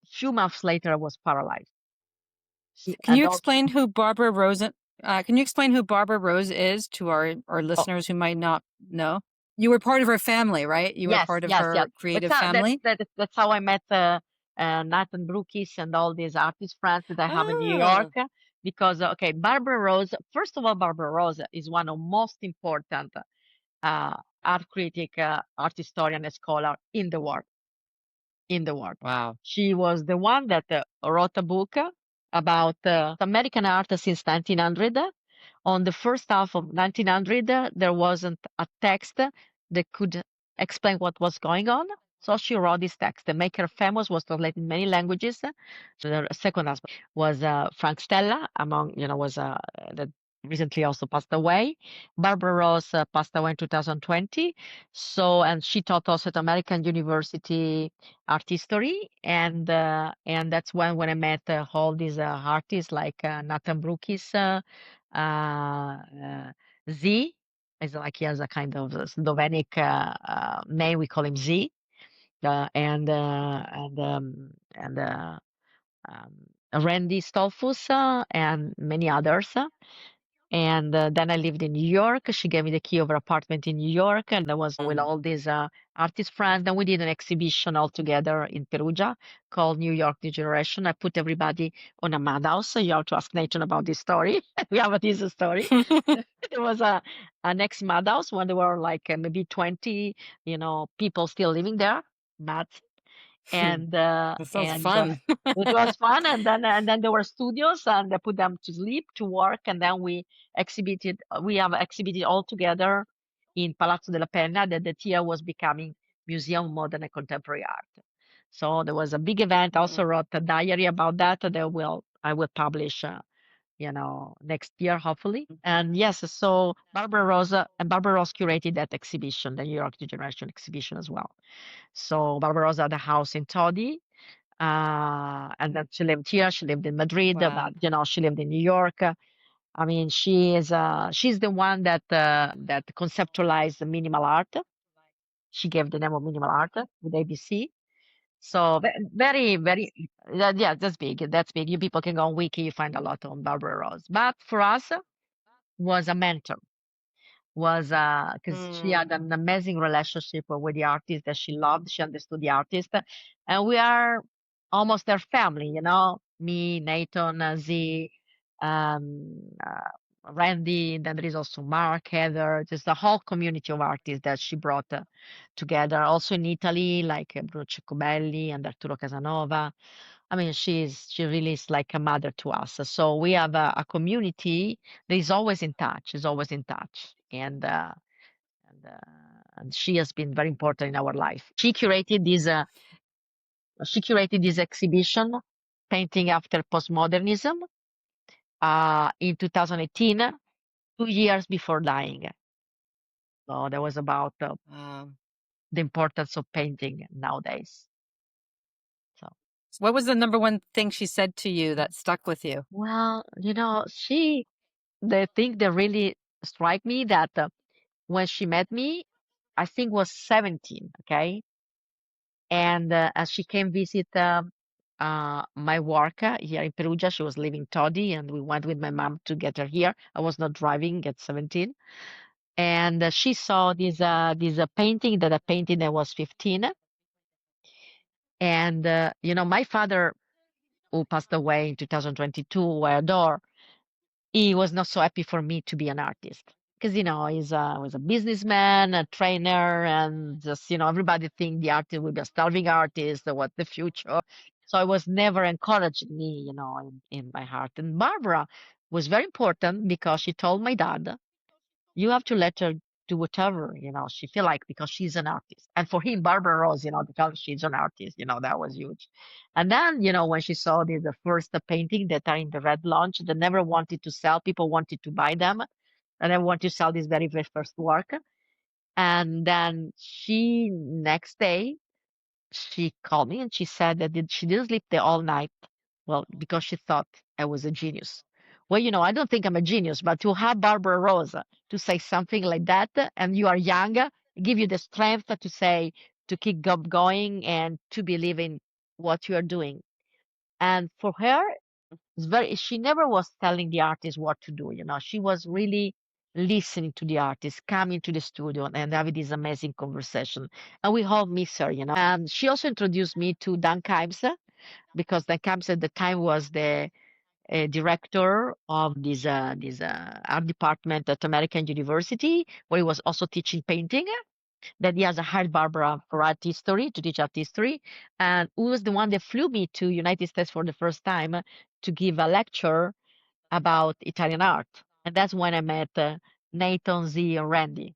few months later I was paralyzed. Can And you also, explain who Barbara Rose? Can you explain who Barbara Rose is to our oh, listeners who might not know? You were part of her family, right? You were yes, part of yes, yes. her That's creative how family. that's how I met Nathan Brookis and all these artist friends that I have in New York. Oh, Because okay, Barbara Rose. First of all, Barbara Rose is one of most important uh, art critic, art historian, and scholar in the world. In the world, wow. she was the one that wrote a book about American art since 1900. On the first half of 1900, there wasn't a text that could explain what was going on. So she wrote this text. The make her famous was translated in many languages. The second husband was Frank Stella, among, was that recently also passed away. Barbara Ross passed away in 2020. So, and she taught us at American University art history, and that's when I met all these artists like Nathan Brookis, uh, Z is like he has a kind of Slovenic name. We call him Z, and Randy Stolfus and many others. And then I lived in New York. She gave me the key of her apartment in New York, and I was with Mm. all these artist friends. Then we did an exhibition all together in Perugia called New York New Generation. I put everybody on a madhouse. So you have to ask Nathan about this story. We have this story. There was an ex madhouse when there were like maybe 20, people still living there. Mad, and That sounds and fun. it was fun. And then there were studios, and they put them to sleep, to work, and then we have exhibited all together in Palazzo della Penna, that the TIA was becoming Museum of Modern and Contemporary Art. So there was a big event. I also Mm. wrote a diary about that I will publish next year, hopefully. And yes, so Barbara Ross curated that exhibition, the New York New Generation exhibition as well. So Barbarossa had a house in Todi, and then she lived here. She lived in Madrid, Wow. but she lived in New York. I mean, she's the one that conceptualized the minimal art. She gave the name of minimal art with ABC. So very, very, yeah, that's big. That's big. You people can go on Wiki, you find a lot on Barbara Rose. But for us, was a mentor, was because she Mm. had an amazing relationship with the artist that she loved. She understood the artist, and we are almost their family. Me, Nathan, Z, Randy. Then there is also Mark, Heather. There's the whole community of artists that she brought together. Also in Italy, like Bruno Cecubelli and Arturo Casanova. I mean, she really is like a mother to us. So we have a community that is always in touch, is always in touch, and she has been very important in our life. She curated this exhibition, painting after postmodernism, in 2018, 2 years before dying. So that was about Wow. the importance of painting nowadays. So. So what was the number one thing she said to you that stuck with you? Well, she the thing that really strike me that when she met me, I think was 17, okay? And as she came visit my work here in Perugia, she was living Todi, and we went with my mom to get her here. I was not driving at 17, and she saw this painting that I painted when I was 15. And my father, who passed away in 2022, who I adore, he was not so happy for me to be an artist because was a businessman, a trainer, and just everybody think the artist will be a starving artist or what the future. So I was never encouraging me, in my heart. And Barbara was very important because she told my dad, you have to let her do whatever, she feel like because she's an artist. And for him, Barbara Rose, because she's an artist, that was huge. And then, when she saw the first painting that are in the Red Launch, that never wanted to sell, people wanted to buy them. And I want to sell this very, very first work. And then she, next day, she called me and she said that she didn't sleep there all night. Well, because she thought I was a genius. Well, I don't think I'm a genius, but to have Barbara Rosa to say something like that, and you are young, give you the strength to say, to keep going and to believe in what you are doing. And for her, she never was telling the artist what to do, she was really listening to the artist, coming to the studio and having this amazing conversation. And we all miss her, And she also introduced me to Dan Kimes, because Dan Kimes at the time was the director of this art department at American University, where he was also teaching painting. Then he has hired Barbara for art history to teach art history, and who was the one that flew me to United States for the first time to give a lecture about Italian art. And that's when I met Nathan, Z, and Randy.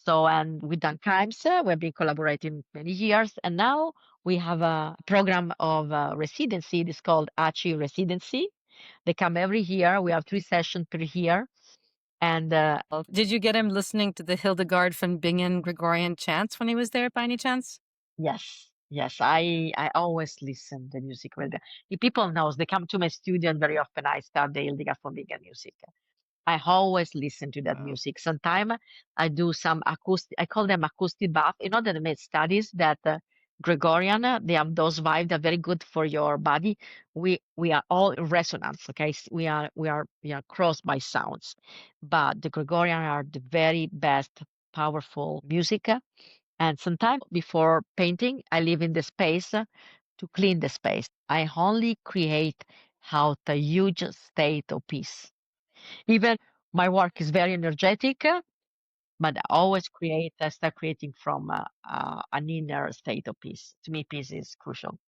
So, and we've done Crimes, we've been collaborating many years, and now we have a program of residency. It's called ACI Residency. They come every year. We have 3 sessions per year. And Did you get him listening to the Hildegard von Bingen Gregorian chants when he was there by any chance? yes, yes, I always listen the music. The people knows they come to my studio, and very often I start the Hildegard von Bingen music. I always listen to that Wow. music. Sometimes I do some acoustic, I call them acoustic bath. That I made studies that Gregorian, they have those vibes that are very good for your body. We are all in resonance, okay? We are crossed by sounds, but the Gregorian are the very best, powerful music. And sometimes before painting, I live in the space to clean the space. I only create out a huge state of peace. Even my work is very energetic, but I always start creating from an inner state of peace. To me, peace is crucial.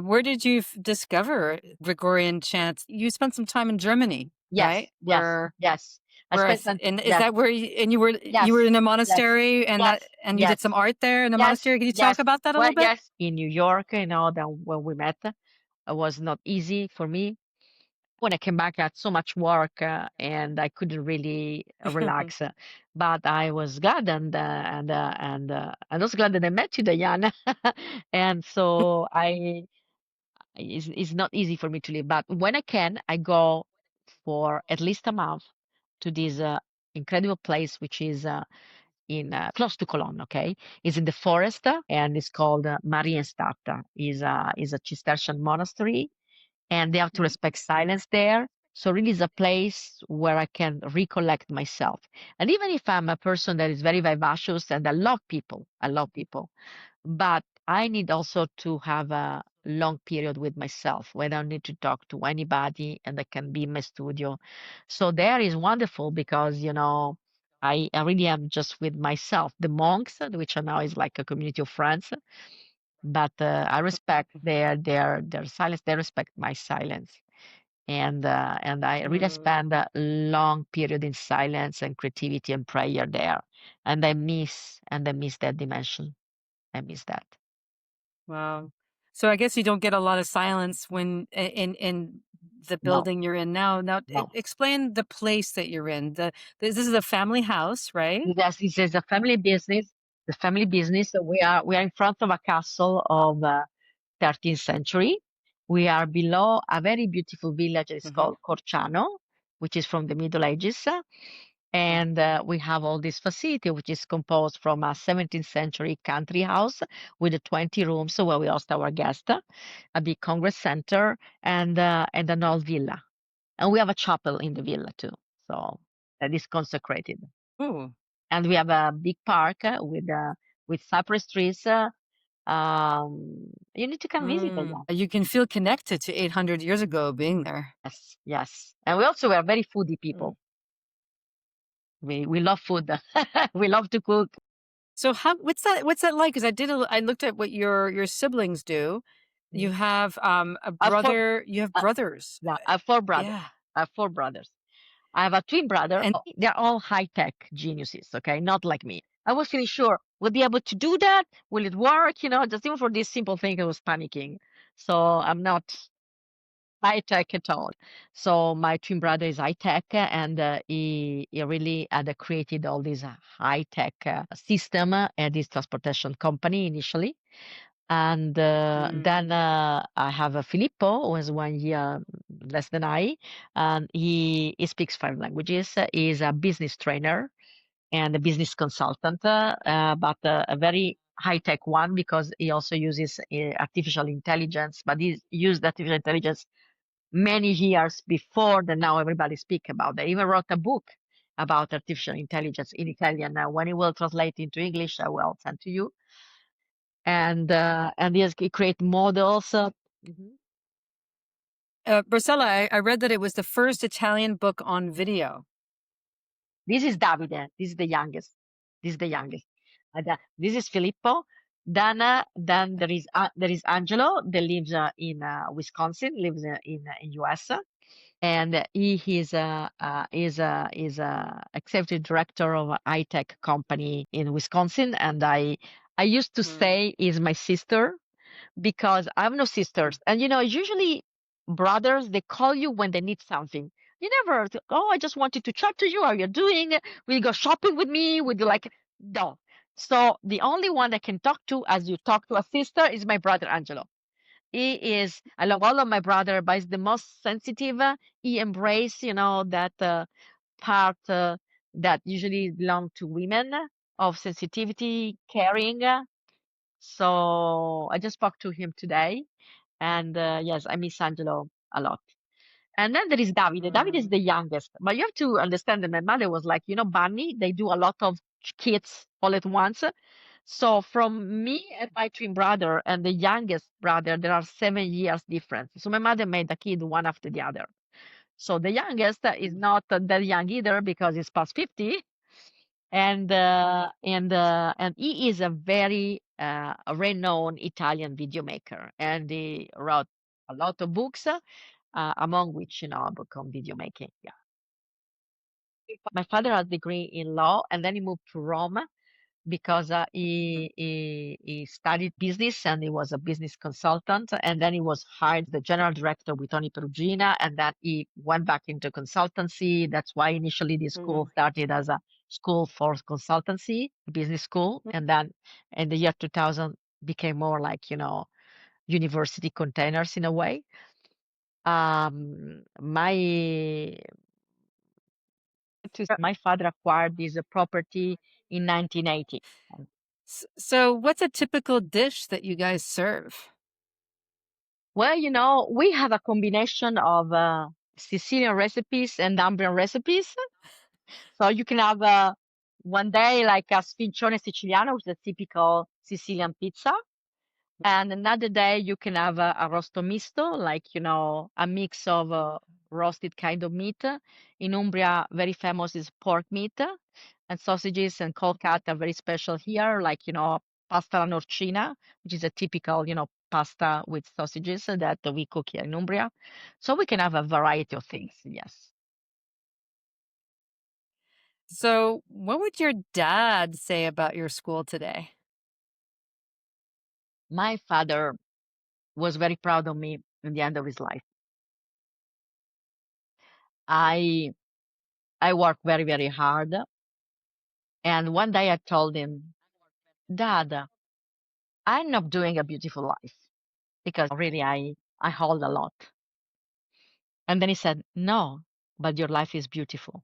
Where did you discover Gregorian chants? You spent some time in Germany, right? Yes, yes, yes. I spent some, And is yes, that where you were yes, in a yes, monastery yes, and you did some yes, art there in the yes, monastery? Can you talk yes. about that a Well, little bit? yes, in New York, that when we met, it was not easy for me. When I came back, I had so much work and I couldn't really relax. But I was glad, and also glad that I met you, Diana. And so it's not easy for me to leave. But when I can, I go for at least a month to this incredible place, which is in close to Cologne. Okay, it's in the forest, and it's called Marienstadt. Is a Cistercian monastery, and they have to respect silence there. So really is a place where I can recollect myself. And even if I'm a person that is very vivacious and I love people, but I need also to have a long period with myself where I don't need to talk to anybody and I can be in my studio. So there is wonderful because, I really am just with myself. The monks, which are now is like a community of friends, but I respect their silence. They respect my silence, and I really Mm, spend a long period in silence and creativity and prayer there, and I miss that dimension. I miss that. wow. So I guess you don't get a lot of silence when in the No, building you're in now. Now, no. explain the place that you're in. This is a family house, right? Yes, this is a family business. The family business. We are in front of a castle of 13th century. We are below a very beautiful village. It's Hmm. called Corciano. which is from the Middle Ages. And we have all this facility, which is composed from a 17th century country house with 20 rooms where we host our guests, a big congress center, and an old villa. And we have a chapel in the villa too, so that is consecrated. Ooh. And we have a big park with cypress trees. You need to come visit us. You can feel connected to 800 years ago being there. Yes, yes. And we also were very foodie Mm. people. We love food. We love to cook. So how what's that like? Because I looked at what your siblings do. You Mhm. have a I have four, brother. You have uh, brothers. yeah, I have four brothers. Yeah. I have four brothers. I have a twin brother. And They're all high tech geniuses, okay? Not like me. I was feeling sure we'll be able to do that. Will it work? Just even for this simple thing, I was panicking. So I'm not high tech at all. So my twin brother is high tech, and he really had created all this high tech system at this transportation company initially. And then I have Filippo, who is 1 year less than I, and he speaks 5 languages. He's a business trainer and a business consultant, but a very high-tech one because he also uses artificial intelligence, but he used artificial intelligence many years before that now everybody speak about. They even wrote a book about artificial intelligence in Italian. Now, when it will translate into English, I will send to you. And yes, create models. Mhm. Rossella, I read that it was the first Italian book on video. This is Davide. This is the youngest. This is the youngest. This is Filippo. Then there is Angelo that lives in Wisconsin, lives in US, and he is a executive director of a high tech company in Wisconsin. And I used to say is my sister because I have no sisters. And usually brothers, they call you when they need something. You never, oh, I just wanted to chat to you. How you doing? Will you go shopping with me? Would you like, no. So the only one I can talk to as you talk to a sister is my brother Angelo. I love all of my brother, but he's the most sensitive. He embrace, that part that usually belong to women of sensitivity, caring. So I just spoke to him today, and yes, I miss Angelo a lot. And then there is Davide. Davide is the youngest, but you have to understand that my mother was like, Bunny, they do a lot of kids all at once. So from me and my twin brother and the youngest brother, there are 7 years difference. So my mother made a kid one after the other. So the youngest is not that young either because he's past 50, and he is a very renowned Italian video maker, and he wrote a lot of books, among which a book on video making. Yeah, my father has a degree in law, and then he moved to Rome because he studied business and he was a business consultant, and then he was hired the general director with Tony Perugina, and then he went back into consultancy. That's why initially the school started as a school for consultancy, business school, and then in the year 2000 became more like university containers in a way. My father acquired this property in 1980. So, what's a typical dish that you guys serve? Well, we have a combination of Sicilian recipes and Umbrian recipes. So you can have one day like a sfincione siciliano, which is a typical Sicilian pizza. And another day you can have a rosto misto, like, a mix of roasted kind of meat. In Umbria, very famous is pork meat, and sausages and cold cut are very special here, like, pasta alla norcina, which is a typical, pasta with sausages that we cook here in Umbria. So we can have a variety of things, yes. So, what would your dad say about your school today? My father was very proud of me in the end of his life. I I worked very, very hard. And one day I told him, Dad, I'm not doing a beautiful life because really I hold a lot. And then he said, No. but your life is beautiful.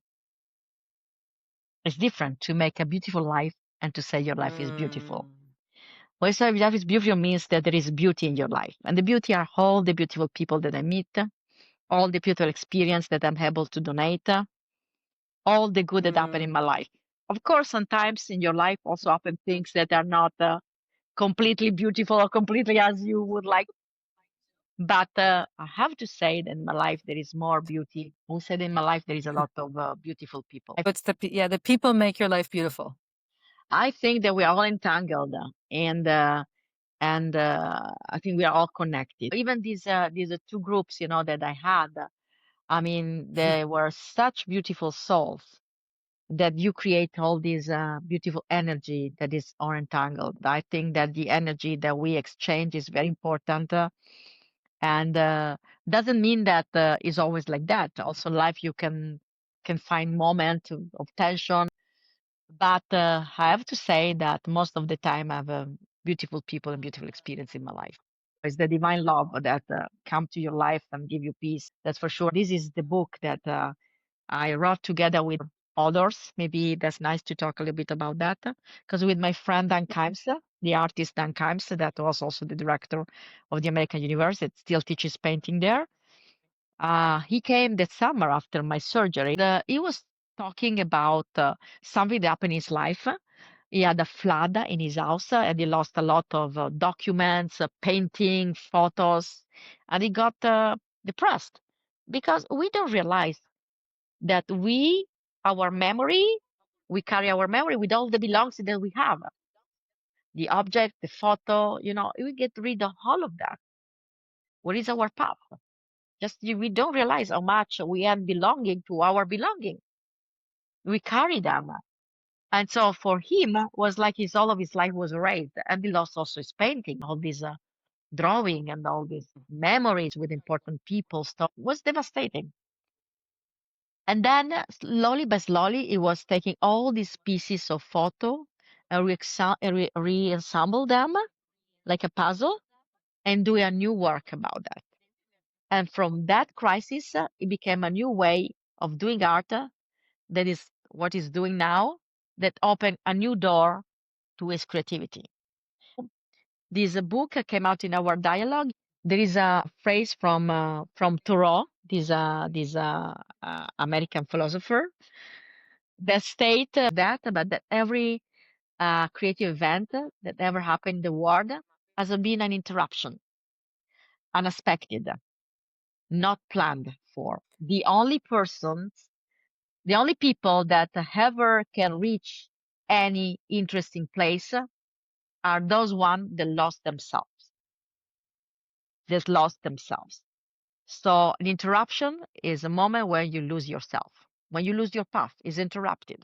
It's different to make a beautiful life and to say your life is beautiful. Mm. When I say life is beautiful means that there is beauty in your life. And the beauty are all the beautiful people that I meet, all the beautiful experience that I'm able to donate, all the good that happened in my Mm. life. Of course, sometimes in your life also happen things that are not completely beautiful or completely as you would like. But I have to say that in my life there is more beauty. Who said in my life there is a lot of beautiful people. It's yeah, the people make your life beautiful. I think that we are all entangled, and I think we are all connected. Even these two groups, that I had. I mean, they were such beautiful souls that you create all this beautiful energy that is all entangled. I think that the energy that we exchange is very important, and doesn't mean that is always like that. Also, life you can find moments of tension, but I have to say that most of the time I have beautiful people and beautiful experience in my life. It's the divine love that come to your life and give you peace. That's for sure. This is the book that I wrote together with others. Maybe that's nice to talk a little bit about that. Because with my friend Dan Kimes, the artist Dan Kimes, that was also the director of the American University, still teaches painting there. He came that summer after my surgery. He was talking about something that happened in his life. He had a flood in his house and he lost a lot of documents, painting, photos, and he got depressed because we don't realize that our memory, we carry our memory with all the belongings that we have, the object, the photo, we get rid of all of that. What is our path? We don't realize how much we have belonging to our belonging. We carry them. And so for him, was like all of his life was erased. And he lost also his painting, all this drawing and all these memories with important people stuff was devastating. And then slowly by slowly, he was taking all these pieces of photo and reassemble them like a puzzle and do a new work about that. And from that crisis, it became a new way of doing art that is what he's doing now, that opened a new door to his creativity. This book came out in our dialogue. There is a phrase from Thoreau, this American philosopher, that state that every creative event that ever happened in the world has been an interruption, unexpected, not planned for. The only people that ever can reach any interesting place are those one that lost themselves. That lost themselves. So an interruption is a moment where you lose yourself. When you lose your path, is interrupted.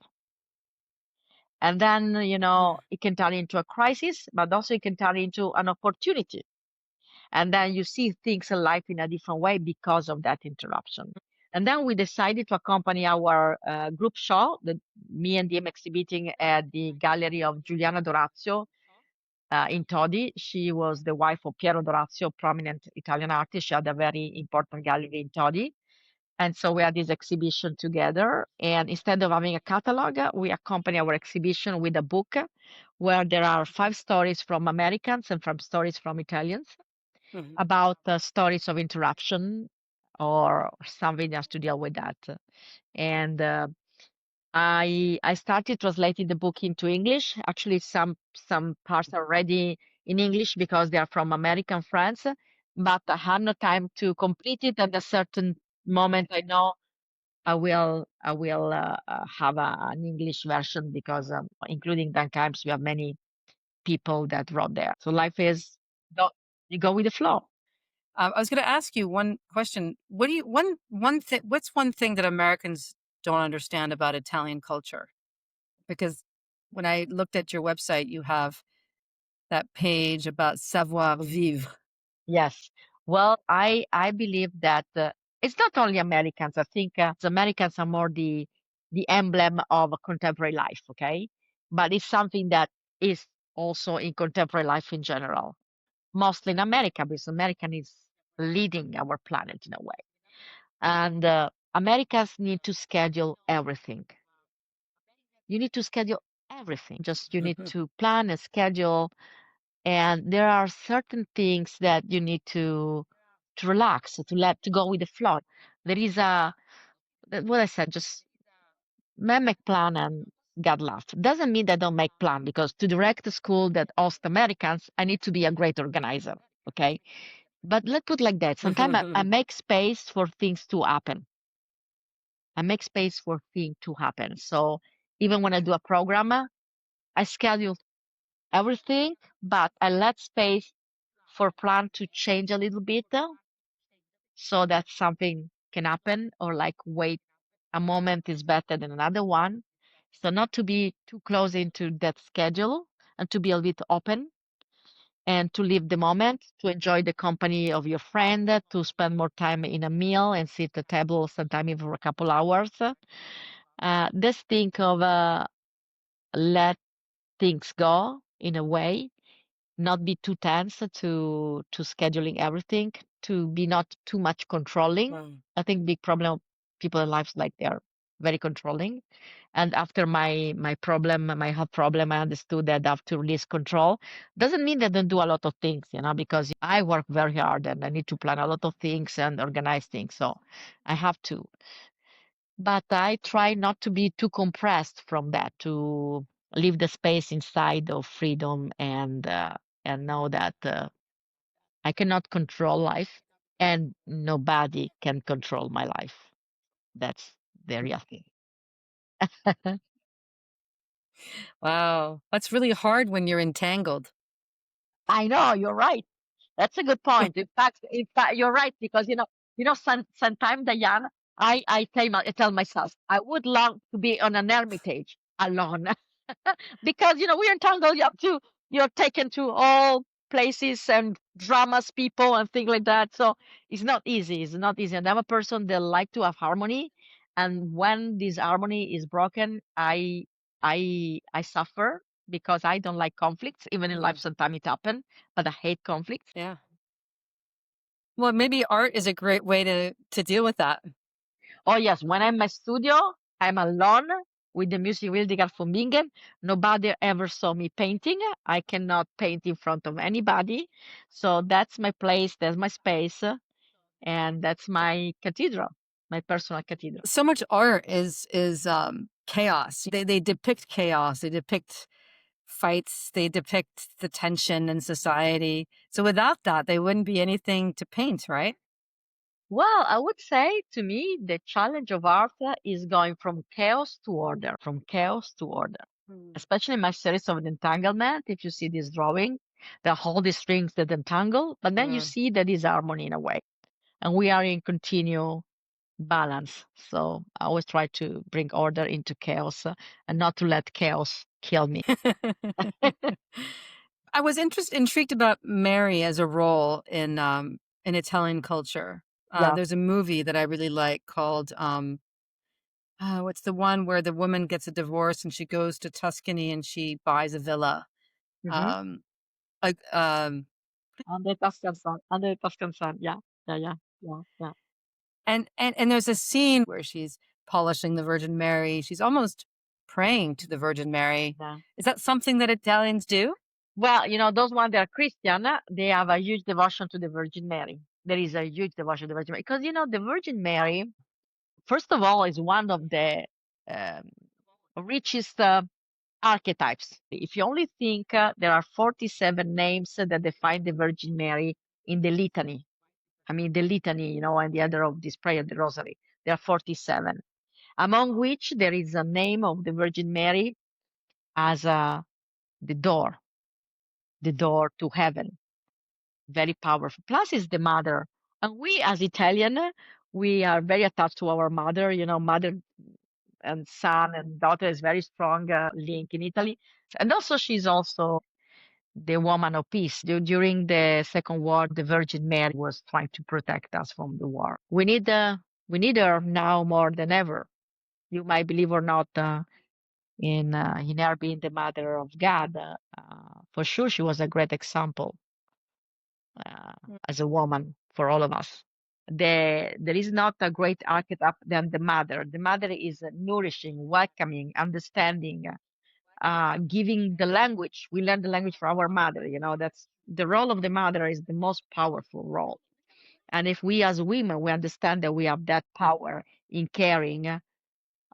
And then, it can turn into a crisis, but also it can turn into an opportunity. And then you see things in life in a different way because of that interruption. And then we decided to accompany our group show, me and him exhibiting at the gallery of Giuliana Dorazio in Todi. She was the wife of Piero Dorazio, prominent Italian artist. She had a very important gallery in Todi. And so we had this exhibition together. And instead of having a catalog, we accompany our exhibition with a book where there are 5 stories from Americans and 5 stories from Italians Mhm. about stories of interruption or something that has to deal with that. And I started translating the book into English. Actually, some parts are already in English because they are from American friends, but I had no time to complete it. At a certain moment, I know I will have an English version because including Dan Kimes, we have many people that wrote there. So life is go, you go with the flow. I was going to ask you one question. What do you one thing? What's one thing that Americans don't understand about Italian culture? Because when I looked at your website, you have that page about savoir vivre. Yes. Well, I believe that it's not only Americans. I think Americans are more the emblem of a contemporary life, okay? But it's something that is also in contemporary life in general, mostly in America, because American is leading our planet in a way. And Americans need to schedule everything. You need to schedule everything. Just you need to plan and schedule. And there are certain things that you need to relax, to go with the flow. There is what I said, just men make plan and God laugh. Doesn't mean that I don't make plan because to direct a school that hosts Americans, I need to be a great organizer. Okay. But let's put like that. Sometimes I make space for things to happen. I make space for things to happen. So even when I do a program, I schedule everything, but I let space for plan to change a little bit so that something can happen or like wait a moment is better than another one. So not to be too close into that schedule and to be a bit open and to live the moment, to enjoy the company of your friend, to spend more time in a meal and sit at the table sometime even for a couple hours. This think of let things go in a way, not be too tense to scheduling everything, to be not too much controlling. Wow. I think big problem of people in lives like they are very controlling. And after my problem, my health problem, I understood that I have to release control. Doesn't mean that I don't do a lot of things, because I work very hard and I need to plan a lot of things and organize things. So I have to. But I try not to be too compressed from that, to leave the space inside of freedom and know that I cannot control life and nobody can control my life. That's the real thing. Wow. That's really hard when you're entangled. I know, you're right. That's a good point. In fact, you're right because sometimes Diane, I tell myself I would love to be on an hermitage alone because we're entangled. You're taken to all places and dramas, people, and things like that. So it's not easy. It's not easy. And I'm a person that like to have harmony, and when this harmony is broken, I suffer because I don't like conflicts. Even in life, Mm, sometimes it happens, but I hate conflicts. yeah. Well, maybe art is a great way to deal with that. Oh yes, when I'm in my studio, I'm alone with the music Wildegar von Bingen. Nobody ever saw me painting. I cannot paint in front of anybody. So that's my place, that's my space, and that's my cathedral, my personal cathedral. So much art is chaos. They depict chaos. They depict fights. They depict the tension in society. So without that, they wouldn't be anything to paint, right? Well, I would say to me, the challenge of art is going from chaos to order, from chaos to order. Mm. Especially my series of entanglement. If you see this drawing, there are all these strings that entangle, but then you Mm. see that is harmony in a way. And we are in continual balance. So I always try to bring order into chaos and not to let chaos kill me. I was intrigued about Mary as a role in Italian culture. Yeah. There's a movie that I really like called what's the one where the woman gets a divorce and she goes to Tuscany and she buys a villa. Mm-hmm. Um, like, Under Tuscan sun. Under Tuscan sun. Yeah. Yeah. Yeah. Yeah. Yeah. and there's a scene where she's polishing the Virgin Mary. She's almost praying to the Virgin Mary. Yeah. Is that something that Italians do? Well, those ones that are Christian, they have a huge devotion to the Virgin Mary. There is a huge devotion to the Virgin Mary because the Virgin Mary, first of all, is one of the um, richest archetypes. If you only think there are 47 names that define the Virgin Mary in the litany. I mean, the litany, and the other of this prayer, the Rosary. There are 47, among which there is a name of the Virgin Mary as the door, the door to heaven. Very powerful. Plus, is the mother. And we, as Italian, we are very attached to our mother. Mother and son and daughter is very strong link in Italy. And also, she's also the woman of peace. During the Second War, the Virgin Mary was trying to protect us from the war. We need her now more than ever. You might believe or not in her being the mother of God. For sure, she was a great example uh, as a woman for all of us. there is not a great archetype than the mother. The mother is nourishing, welcoming, understanding, giving the language. We learn the language from our mother. That's the role of the mother is the most powerful role. And if we as women, we understand that we have that power in caring,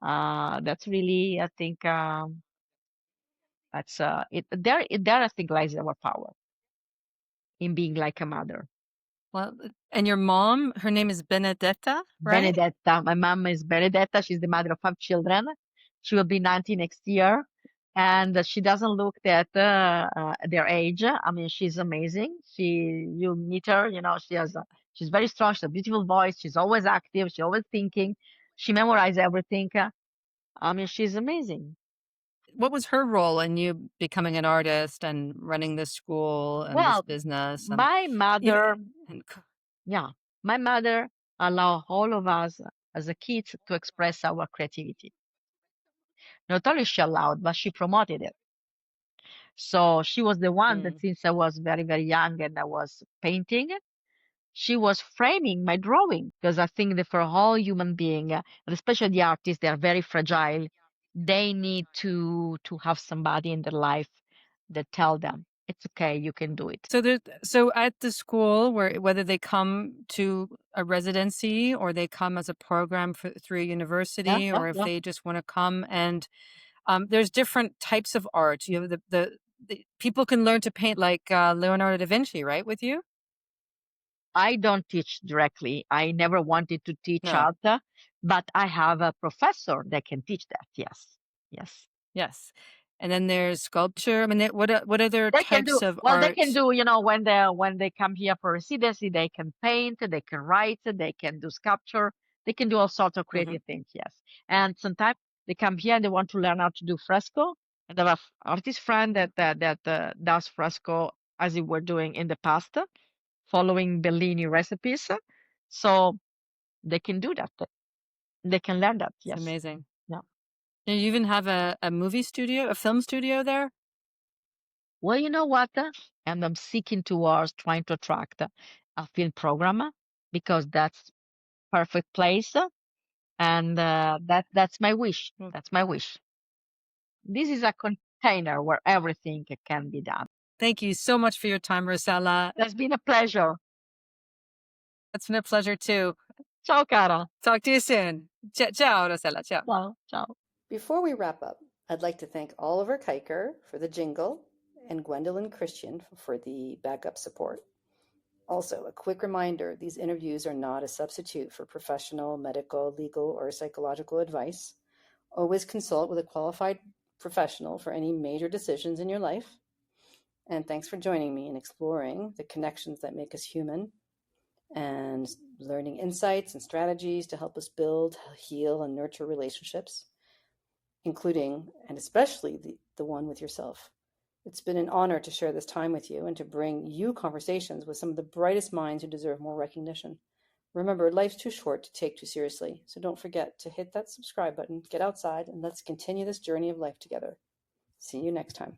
that's really, I think, that's it. There, I think, lies our power in being like a mother. Well, and your mom, her name is Benedetta, right? Benedetta. My mom is Benedetta. She's the mother of 5 children. She will be 90 next year. And she doesn't look that their age. I mean, she's amazing. You meet her, she's very strong. She has a beautiful voice. She's always active. She's always thinking. She memorizes everything. I mean, she's amazing. What was her role in you becoming an artist and running this school and this Well, business and my mother, even and yeah, my mother allowed all of us as a kids to express our creativity. Not only she allowed, but she promoted it. So she was the one that mm. since I was very, very young and I was painting, she was framing my drawing because I think that for all human being, and especially the artists, they are very fragile. They need to have somebody in their life that tell them it's okay, you can do it. So at the school, whether they come to a residency or they come as a program through a Yeah, university, yeah, or if yeah. they just want to come and there's different types of art. You have the people can learn to paint like Leonardo da Vinci, right? With you? I don't teach directly. I never wanted to teach No. art, but I have a professor that can teach that. Yes, yes. Yes. And then there's sculpture. I mean, what other They can do types of well. They can art? do, when they come here for residency, they can paint, they can write, they can do sculpture, they can do all sorts of Hmm. creative things. Yes, and sometimes they come here and they want to learn how to do fresco. And I have an artist friend that does fresco as we were doing in the past, following Bellini recipes. So they can do that. They can learn that. It's Yes. amazing. Yeah. And you even have a movie studio, a film studio there? Well, you know what? And I'm seeking towards trying to attract a film program because that's perfect place. And that's my wish. Mm. That's my wish. This is a container where everything can be done. Thank you so much for your time, Rossella. It's been a pleasure. It's been a pleasure too. Ciao, cara. Talk to you soon. Ciao, Rossella. Ciao. Ciao, ciao. Before we wrap up, I'd like to thank Oliver Kiker for the jingle and Gwendolyn Christian for the backup support. Also, a quick reminder, these interviews are not a substitute for professional, medical, legal, or psychological advice. Always consult with a qualified professional for any major decisions in your life. And thanks for joining me in exploring the connections that make us human and learning insights and strategies to help us build, heal, and nurture relationships, including and especially the one with yourself. It's been an honor to share this time with you and to bring you conversations with some of the brightest minds who deserve more recognition. Remember, life's too short to take too seriously, so don't forget to hit that subscribe button, get outside, and let's continue this journey of life together. See you next time.